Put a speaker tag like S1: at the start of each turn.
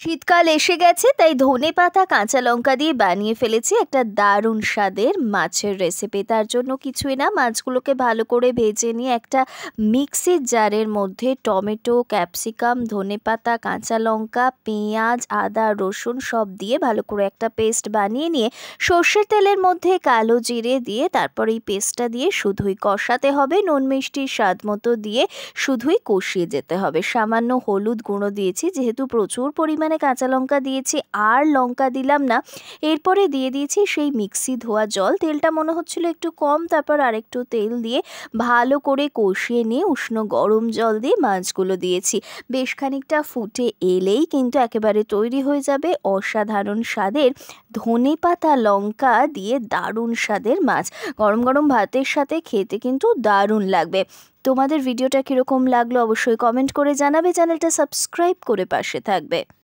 S1: শীতকাল এসে গেছে, তাই ধনেপাতা কাঁচা লঙ্কা দিয়ে বানিয়ে ফেলেছি একটা দারুণ স্বাদের মাছের রেসিপি। তার জন্য কিছুই না, মাছগুলোকে ভালো করে ভেজে নিয়ে একটা মিক্সির জারের মধ্যে টমেটো, ক্যাপসিকাম, ধনেপাতা, কাঁচা লঙ্কা, পেঁয়াজ, আদা, রসুন সব দিয়ে ভালো করে একটা পেস্ট বানিয়ে নিয়ে সর্ষের তেলের মধ্যে কালো জিরে দিয়ে তারপর এই পেস্টটা দিয়ে শুধুই কষাতে হবে। নুন মিষ্টির স্বাদ মতো দিয়ে শুধুই কষিয়ে যেতে হবে। সামান্য হলুদ গুঁড়ো দিয়েছি, যেহেতু প্রচুর পরিমাণে কাঁচা লঙ্কা দিয়েছি আর লঙ্কা দিলাম না। এরপরে দিয়ে দিয়েছি সেই মিক্সি ধোয়া জল। তেলটা মনে হচ্ছিল একটু কম, তারপর আরেকটু তেল দিয়ে ভালো করে কষিয়ে নিয়ে উষ্ণ গরম জল দিয়ে মাছগুলো দিয়েছি। বেশ খানিকটা ফুটে এলেই কিন্তু একেবারে তৈরি হয়ে যাবে অসাধারণ স্বাদের ধনেপাতা লঙ্কা দিয়ে দারুণ স্বাদের মাছ। গরম গরম ভাতের সাথে খেতে কিন্তু দারুণ লাগবে। তোমাদের ভিডিওটা কীরকম লাগলো অবশ্যই কমেন্ট করে জানাবে। চ্যানেলটা সাবস্ক্রাইব করে পাশে থাকবে।